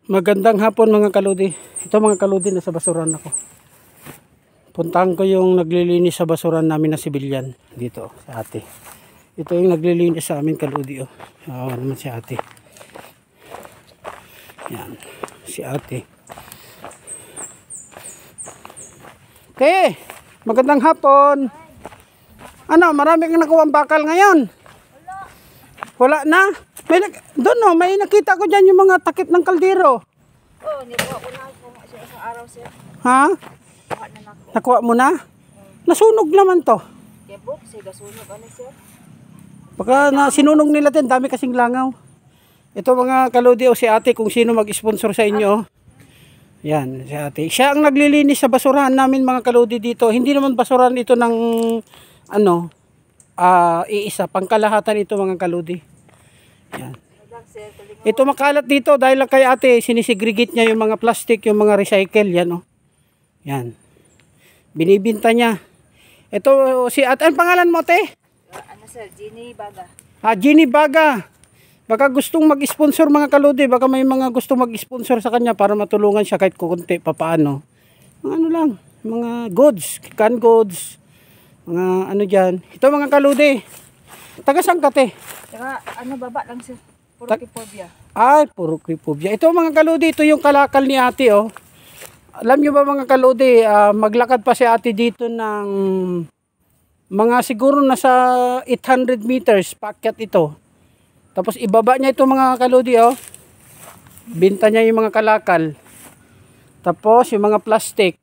Magandang hapon mga kaludi. Ito mga kaludi, nasa basuran ako. Puntahan ko yung naglilinis sa basuran namin na sibilyan dito sa ate. Ito yung naglilinis sa amin kaludi. Oh. Naman si ate. Yan, si ate. Okay, magandang hapon. Ano, marami kang nakuha bakal ngayon? Wala na? Doon no, may nakita ko dyan yung mga takip ng kaldero. Oo, nakuha ko na sa isang araw, sir. Ha? Nakuha mo na? Nasunog naman to. Kaya po, kasi gasunog, sir? Baka na sinunog nila din, dami kasing langaw. Ito mga kaludi o si ate, kung sino mag-sponsor sa inyo. Yan, si ate. Siya ang naglilinis sa basurahan namin mga kaludi dito. Hindi naman basurahan ito ng iisa, pangkalahatan ito mga kaludi. Yan. Ito makalat dito dahil kay ate sinisegregate niya yung mga plastic, yung mga recycle, yan oh. Yan. Binibinta niya. Ito si ate, ang pangalan mo ate? Sir, Jenny Baga. Jenny Baga. Baka gustong mag-sponsor mga kaludi, baka may mga gustong mag-sponsor sa kanya para matulungan siya kahit kukunti papaano. Ano lang, mga goods, canned goods, mga ano diyan. Ito mga kaludi. Taga saan ka te? Saka baba lang, sir. Puro Kipobia. Ay, puro Kipobia. Ito mga kaludi, ito yung kalakal ni ate oh. Alam nyo ba mga kaludi, maglakad pa si ate dito ng mga siguro nasa 800 meters paakyat ito. Tapos ibaba niya ito mga kaludi oh. Binta niya yung mga kalakal. Tapos yung mga plastic.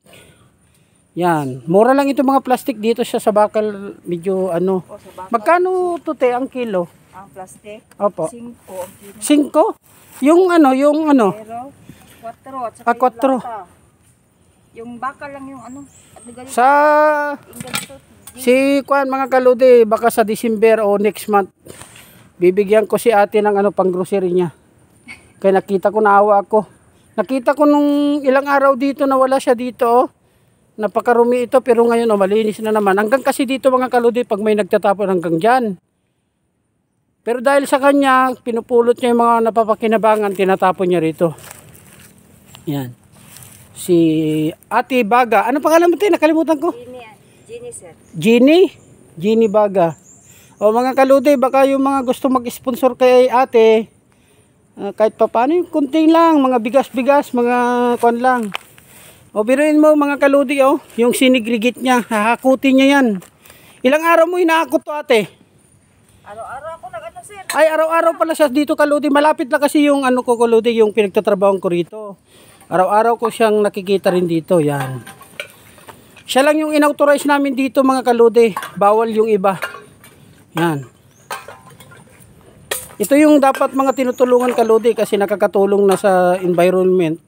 Yan. Mura lang ito mga plastic dito siya sa bakal. Medyo ano. Oh, sa bakal. Magkano to te ang kilo? Ang plastic? Opo. 5 ang kilo. 5? Yung ano? Pero 4 at saka 4. Yung bakal lang yung ano. Sa si kuan mga kaludi, baka sa December o next month bibigyan ko si ate ng pang grocery niya. Kaya nakita ko, naawa ako. Nakita ko nung ilang araw dito na wala siya dito oh. Napakarumi ito pero ngayon malinis na naman. Hanggang kasi dito mga kaludi pag may nagtatapon hanggang dyan. Pero dahil sa kanya, pinupulot niya yung mga napapakinabangan, tinatapon niya rito. Yan. Si Ate Baga. Ano pangalan mo tayo? Nakalimutan ko. Jenny, sir. Jenny Baga. O mga kaludi, baka yung mga gusto mag-sponsor kay ate, kahit pa paano yung kunting lang, mga bigas-bigas, mga kon lang. O biruin mo mga kaludi oh, yung sinigligit niya, hahakutin niya yan. Ilang araw mo hinahakot to ate? Araw-araw ako sir. Ay, araw-araw pala siya dito kaludi. Malapit lang kasi yung ko kaludi, yung pinagtatrabahoan ko rito. Araw-araw ko siyang nakikita rin dito, yan. Siya lang yung inauthorize namin dito mga kaludi. Bawal yung iba. Yan. Ito yung dapat mga tinutulungan kaludi kasi nakakatulong na sa environment.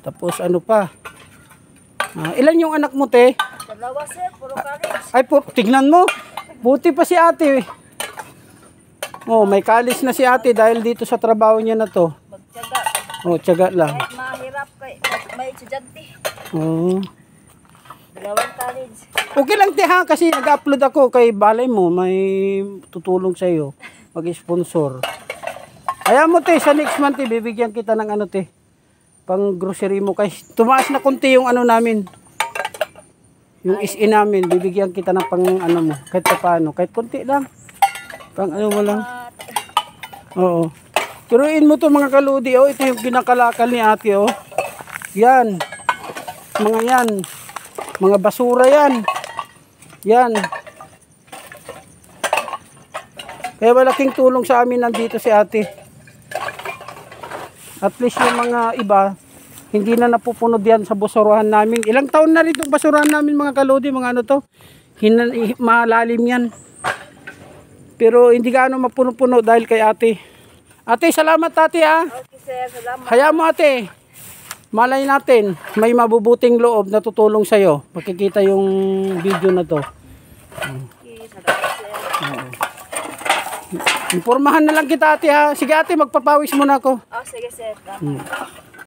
Tapos ano pa? Ilan yung anak mo te? 2 sir, puro college. Ay, tignan mo. Buti pa si ate. Oh, may college na si ate dahil dito sa trabaho niya na to. Magtiyaga. Oh, tiyaga lang. Kahit mahirap may estudyante. Oh. 2 college. Okay lang te ha kasi nag-upload ako kay balay mo, may tutulong sa iyo mag-sponsor. Ayaw mo te, sa next month bibigyan kita ng te, pang grocery mo kay tumaas na konti yung namin. Yung is-in namin, bibigyan kita ng pang mo, kahit paano, kahit konti lang. Pang mo lang. Oo. Turuin mo to mga kaludi oh, ito yung kinakalakal ni ate oh. Yan. Mga yan. Mga basura yan. Yan. Kaya malaking tulong sa amin nandito si ate. At least yung mga iba, hindi na napupunod yan sa basurahan namin. Ilang taon na rin itong basurahan namin mga kaludi, mga to. Malalim yan. Pero hindi gaano mapuno-puno dahil kay ate. Ate, salamat ate ha. Okay sir, salamat. Hayaan mo ate. Malay natin, may mabubuting loob na tutulong sa'yo. Makikita yung video na to. Okay, salamat sir. Informahan na lang kita ate ha. Sige ate, magpapawis muna ako. Sige sir.